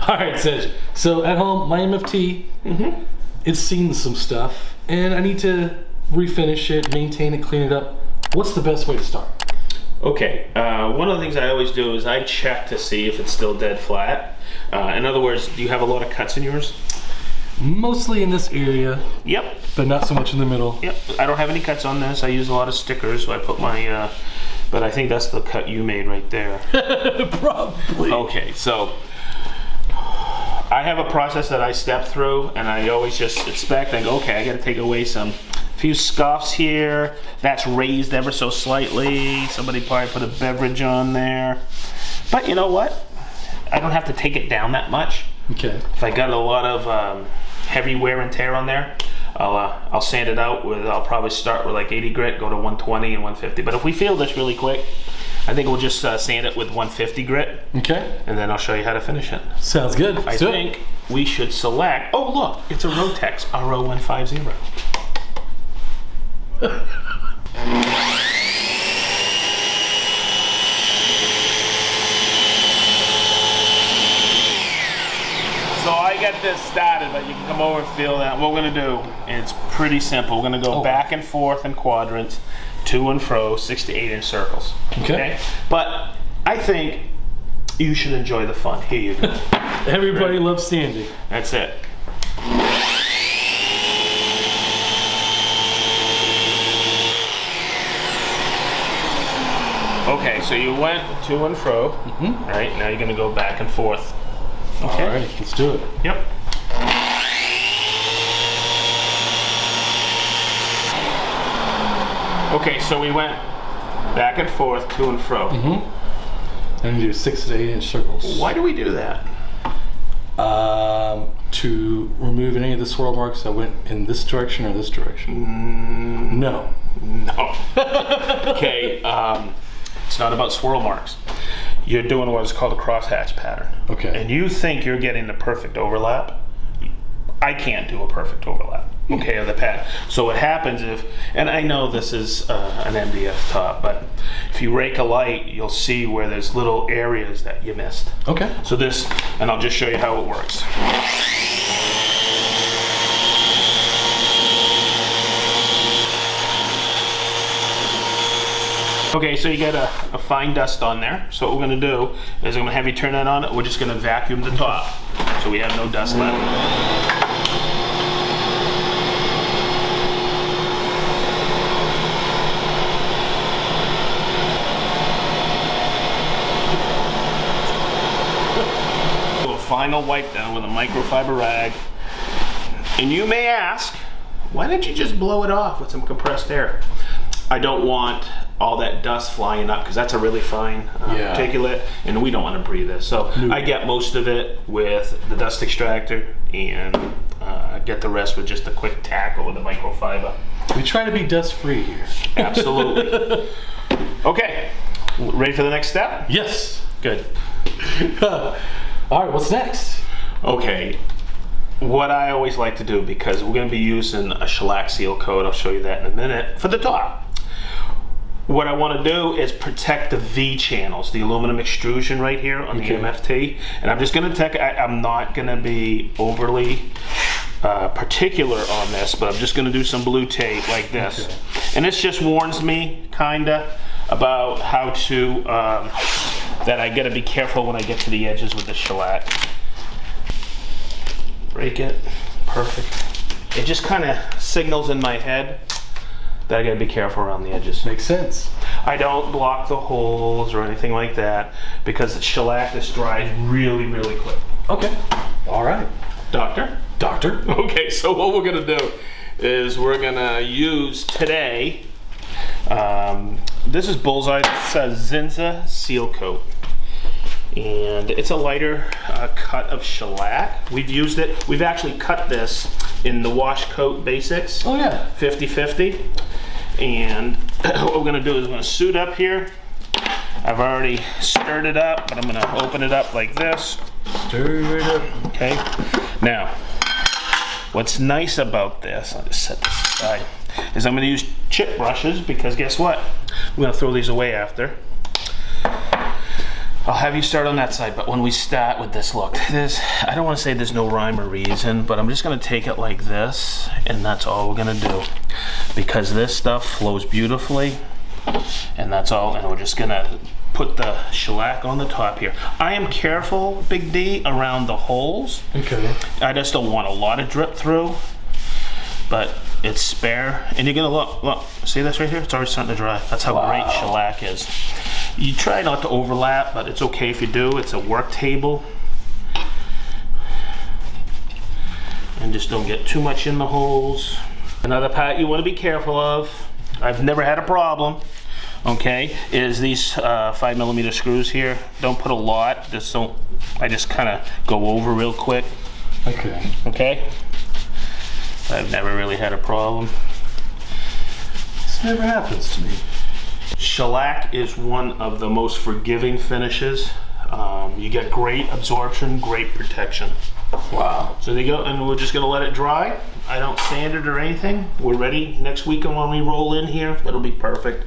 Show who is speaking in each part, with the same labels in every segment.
Speaker 1: All right, Sedge. So at home, my MFT, it's seen some stuff, and I need to refinish it, maintain it, clean it up. What's the best way to start?
Speaker 2: Okay, one of the things I always do is I check to see if it's still dead flat. In other words, do you have a lot of cuts in yours?
Speaker 1: Mostly in this area.
Speaker 2: Yep.
Speaker 1: But not so much in the middle.
Speaker 2: Yep, I don't have any cuts on this. I use a lot of stickers, so I put my, but I think that's the cut you made right there.
Speaker 1: Probably.
Speaker 2: Okay, so I have a process that I step through, and I always just inspect and go, okay, I gotta take away some few scuffs here. That's raised ever so slightly. Somebody probably put a beverage on there. But you know what? I don't have to take it down that much.
Speaker 1: Okay.
Speaker 2: If I got a lot of heavy wear and tear on there, I'll sand it out with, I'll probably start with like 80 grit, go to 120 and 150. But if we feel this really quick, I think we'll just sand it with 150 grit. Okay. And then I'll show you how to finish it.
Speaker 1: Sounds good.
Speaker 2: I think we should select, oh look, it's a Rotex RO150. So I get this started, but you can come over and feel that. What we're gonna do, it's pretty simple. We're gonna go back and forth in quadrants, to and fro, 6 to 8 inch circles. Okay. But I think you should enjoy the fun. Here you go.
Speaker 1: Everybody loves sanding.
Speaker 2: That's it. Okay, so you went to and fro. Right, now you're gonna go back and forth. Okay.
Speaker 1: All right, let's do it.
Speaker 2: Yep. Okay, so we went back and forth, to and fro.
Speaker 1: And do 6 to 8 inch circles.
Speaker 2: Why do we do that?
Speaker 1: To remove any of the swirl marks that went in this direction or this direction. No.
Speaker 2: No. Okay, it's not about swirl marks. You're doing what is called a crosshatch pattern. Okay. And you think you're getting the perfect overlap. I can't do a perfect overlap, okay, of the pattern. So what happens if, and I know this is an MDF top, but if you rake a light, you'll see where there's little areas that you missed. Okay. So this, and I'll just show you how it works. Okay, so you got a fine dust on there. So what we're gonna do is I'm gonna have you turn that on. We're just gonna vacuum the top so we have no dust left. Do a final wipe down with a microfiber rag. And you may ask, why didn't you just blow it off with some compressed air? I don't want all that dust flying up because that's a really fine particulate, and we don't want to breathe this. So I get most of it with the dust extractor, and get the rest with just a quick tackle with the microfiber.
Speaker 1: We try to be dust free here.
Speaker 2: Absolutely. Okay, ready for the next step?
Speaker 1: Yes.
Speaker 2: Good.
Speaker 1: All right, what's next?
Speaker 2: Okay. What I always like to do, because we're going to be using a shellac seal coat, I'll show you that in a minute, for the top. What I want to do is protect the V channels, the aluminum extrusion right here on the MFT. And I'm just going to I'm not going to be overly particular on this, but I'm just going to do some blue tape like this. Okay. And this just warns me, kinda, about how to, that I got to be careful when I get to the edges with the shellac. Break it, perfect. It just kind of signals in my head that I gotta be careful around the edges.
Speaker 1: Makes sense.
Speaker 2: I don't block the holes or anything like that because the shellac just dries really, really quick. Okay.
Speaker 1: All right.
Speaker 2: Doctor?
Speaker 1: Doctor.
Speaker 2: Okay, so what we're gonna do is we're gonna use today, this is Bullseye, it's a Zinza seal coat. And it's a lighter cut of shellac. We've used it, we've actually cut this in the wash coat basics. Oh yeah. 50-50. And what we're gonna do is we're gonna suit up here. I've already stirred it up, but I'm gonna open it up like this. Stir it up. Okay. Now, what's nice about this, I'll just set this aside, is I'm gonna use chip brushes because guess what? I'm gonna throw these away after. I'll have you start on that side, but when we start with this, look, I don't want to say there's no rhyme or reason, but I'm just going to take it like this, and that's all we're going to do. Because this stuff flows beautifully, and that's all, and we're just going to put the shellac on the top here. I am careful, Big D, around the holes.
Speaker 1: Okay.
Speaker 2: I just don't want a lot of drip through, but it's spare. And you're going to look, see this right here? It's already starting to dry. That's how great shellac is. You try not to overlap, but it's okay if you do. It's a work table. And just don't get too much in the holes. Another part you want to be careful of, I've never had a problem, okay, is these 5mm screws here. Don't put a lot, I just kind of go over real quick.
Speaker 1: Okay.
Speaker 2: Okay? I've never really had a problem.
Speaker 1: This never happens to me.
Speaker 2: Shellac is one of the most forgiving finishes. You get great absorption, great protection.
Speaker 1: Wow.
Speaker 2: So there you go, and we're just gonna let it dry. I don't sand it or anything. We're ready next week, and when we roll in here, it'll be perfect.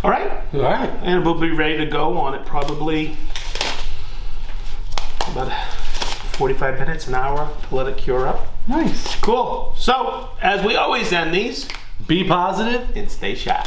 Speaker 2: All right?
Speaker 1: All right.
Speaker 2: And we'll be ready to go on it probably about 45 minutes, an hour to let it cure up.
Speaker 1: Nice.
Speaker 2: Cool. So, as we always end these,
Speaker 1: Be positive.
Speaker 2: and stay sharp.